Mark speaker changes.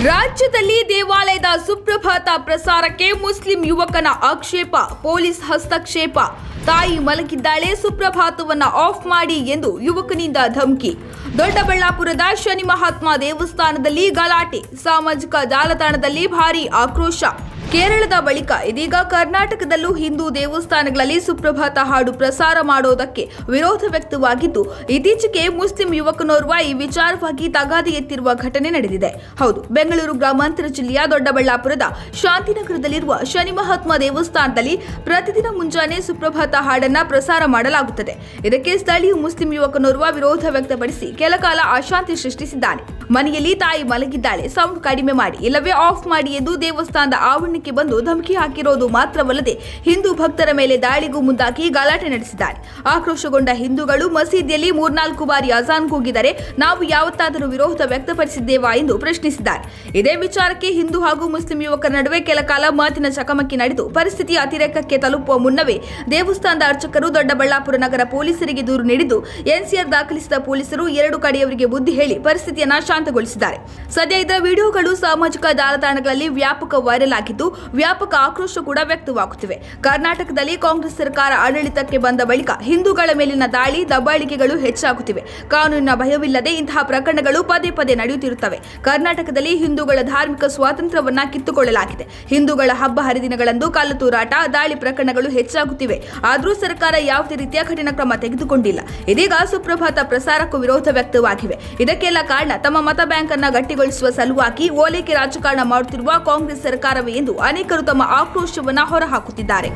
Speaker 1: ರಾಜ್ಯದಲ್ಲಿ ದೇವಾಲಯದ ಸುಪ್ರಭಾತ ಪ್ರಸಾರಕ್ಕೆ ಮುಸ್ಲಿಂ ಯುವಕನ ಆಕ್ಷೇಪ, ಪೊಲೀಸ್ ಹಸ್ತಕ್ಷೇಪ. ತಾಯಿ ಮಲಗಿದ್ದಾಳೆ, ಸುಪ್ರಭಾತವನ್ನ ಆಫ್ ಮಾಡಿ ಎಂದು ಯುವಕನಿಂದ ಧಮಕಿ. ದೊಡ್ಡಬಳ್ಳಾಪುರದ ಶನಿ ಮಹಾತ್ಮ ದೇವಸ್ಥಾನದಲ್ಲಿ ಗಲಾಟೆ, ಸಾಮಾಜಿಕ ಜಾಲತಾಣದಲ್ಲಿ ಭಾರೀ ಆಕ್ರೋಶ. ಕೇರಳದ ಬಳಿಕ ಇದೀಗ ಕರ್ನಾಟಕದಲ್ಲೂ ಹಿಂದೂ ದೇವಸ್ಥಾನಗಳಲ್ಲಿ ಸುಪ್ರಭಾತ ಹಾಡು ಪ್ರಸಾರ ಮಾಡೋದಕ್ಕೆ ವಿರೋಧ ವ್ಯಕ್ತವಾಗಿದ್ದು, ಇತ್ತೀಚೆಗೆ ಮುಸ್ಲಿಂ ಯುವಕನೋರ್ವ ಈ ವಿಚಾರವಾಗಿ ತಗಾದೆ ಎತ್ತಿರುವ ಘಟನೆ ನಡೆದಿದೆ. ಹೌದು, ಬೆಂಗಳೂರು ಗ್ರಾಮಾಂತರ ಜಿಲ್ಲೆಯ ದೊಡ್ಡಬಳ್ಳಾಪುರದ ಶಾಂತಿನಗರದಲ್ಲಿರುವ ಶನಿ ಮಹಾತ್ಮ ದೇವಸ್ಥಾನದಲ್ಲಿ ಪ್ರತಿದಿನ ಮುಂಜಾನೆ ಸುಪ್ರಭಾತ ಹಾಡನ್ನ ಪ್ರಸಾರ ಮಾಡಲಾಗುತ್ತದೆ. ಇದಕ್ಕೆ ಸ್ಥಳೀಯ ಮುಸ್ಲಿಂ ಯುವಕನೋರ್ವ ವಿರೋಧ ವ್ಯಕ್ತಪಡಿಸಿ ಕೆಲಕಾಲ ಅಶಾಂತಿ ಸೃಷ್ಟಿಸಿದ್ದಾನೆ. ಮನೆಯಲ್ಲಿ ತಾಯಿ ಮಲಗಿದ್ದಾಳೆ, ಸೌಂಡ್ ಕಡಿಮೆ ಮಾಡಿ ಇಲ್ಲವೇ ಆಫ್ ಮಾಡಿ ಎಂದು ದೇವಸ್ಥಾನದ ಆವರಣಕ್ಕೆ ಬಂದು ಧಮಕಿ ಹಾಕಿರೋದು ಮಾತ್ರವಲ್ಲದೆ ಹಿಂದೂ ಭಕ್ತರ ಮೇಲೆ ದಾಳಿಗೂ ಮುಂದಾಗಿ ಗಲಾಟೆ ನಡೆಸಿದ್ದಾರೆ. ಆಕ್ರೋಶಗೊಂಡ ಹಿಂದೂಗಳು ಮಸೀದಿಯಲ್ಲಿ 3-4 ಬಾರಿ ಅಜಾನ್ ಕೂಗಿದರೆ ನಾವು ಯಾವತ್ತಾದರೂ ವಿರೋಧ ವ್ಯಕ್ತಪಡಿಸಿದ್ದೇವಾ ಎಂದು ಪ್ರಶ್ನಿಸಿದ್ದಾರೆ. ಇದೇ ವಿಚಾರಕ್ಕೆ ಹಿಂದೂ ಹಾಗೂ ಮುಸ್ಲಿಂ ಯುವಕರ ನಡುವೆ ಕೆಲಕಾಲ ಮಾತಿನ ಚಕಮಕಿ ನಡೆದು ಪರಿಸ್ಥಿತಿ ಅತಿರೇಕಕ್ಕೆ ತಲುಪುವ ಮುನ್ನವೇ ದೇವಸ್ಥಾನದ ಅರ್ಚಕರು ದೊಡ್ಡಬಳ್ಳಾಪುರ ನಗರ ಪೊಲೀಸರಿಗೆ ದೂರು ನೀಡಿದ್ದು, ಎನ್ಸಿಆರ್ ದಾಖಲಿಸಿದ ಪೊಲೀಸರು 2 ಕಡೆಯವರಿಗೆ ಬುದ್ಧಿ ಹೇಳಿ ಪರಿಸ್ಥಿತಿಯನ್ನು ಶಾಂತಗೊಳಿಸಿದ್ದಾರೆ. ಸದ್ಯ ಇದರ ವಿಡಿಯೋಗಳು ಸಾಮಾಜಿಕ ಜಾಲತಾಣಗಳಲ್ಲಿ ವ್ಯಾಪಕ ವೈರಲ್ ಆಗಿದ್ದು, ವ್ಯಾಪಕ ಆಕ್ರೋಶ ಕೂಡ ವ್ಯಕ್ತವಾಗುತ್ತಿವೆ. ಕರ್ನಾಟಕದಲ್ಲಿ ಕಾಂಗ್ರೆಸ್ ಸರ್ಕಾರ ಆಡಳಿತಕ್ಕೆ ಬಂದ ಬಳಿಕ ಹಿಂದೂಗಳ ಮೇಲಿನ ದಾಳಿ, ದಬ್ಬಾಳಿಕೆಗಳು ಹೆಚ್ಚಾಗುತ್ತಿವೆ. ಕಾನೂನಿನ ಭಯವಿಲ್ಲದೆ ಇಂತಹ ಪ್ರಕರಣಗಳು ಪದೇ ಪದೇ ನಡೆಯುತ್ತಿರುತ್ತವೆ. ಕರ್ನಾಟಕದಲ್ಲಿ ಹಿಂದೂಗಳ ಧಾರ್ಮಿಕ ಸ್ವಾತಂತ್ರ್ಯವನ್ನ ಕಿತ್ತುಕೊಳ್ಳಲಾಗಿದೆ. ಹಿಂದೂಗಳ ಹಬ್ಬ ಹರಿದಿನಗಳಂದು ಕಲ್ಲು ತೂರಾಟ, ದಾಳಿ ಪ್ರಕರಣಗಳು ಹೆಚ್ಚಾಗುತ್ತಿವೆ. ಆದರೂ ಸರ್ಕಾರ ಯಾವುದೇ ರೀತಿಯ ಕಠಿಣ ಕ್ರಮ ತೆಗೆದುಕೊಂಡಿಲ್ಲ. ಇದೀಗ ಸುಪ್ರಭಾತ ಪ್ರಸಾರಕ್ಕೂ ವಿರೋಧ ವ್ಯಕ್ತವಾಗಿವೆ. ಇದಕ್ಕೆಲ್ಲ ಕಾರಣ ತಮ್ಮ ಮತ ಬ್ಯಾಂಕ್ ಅನ್ನ ಗಟ್ಟಿಗೊಳಿಸುವ ಸಲುವಾಗಿ ಓಲೈಕೆ ರಾಜಕಾರಣ ಮಾಡುತ್ತಿರುವ ಕಾಂಗ್ರೆಸ್ ಸರ್ಕಾರವೇ ಎಂದು ಅನೇಕರು ತಮ್ಮ ಆಕ್ರೋಶವನ್ನ ಹೊರಹಾಕುತ್ತಿದ್ದಾರೆ.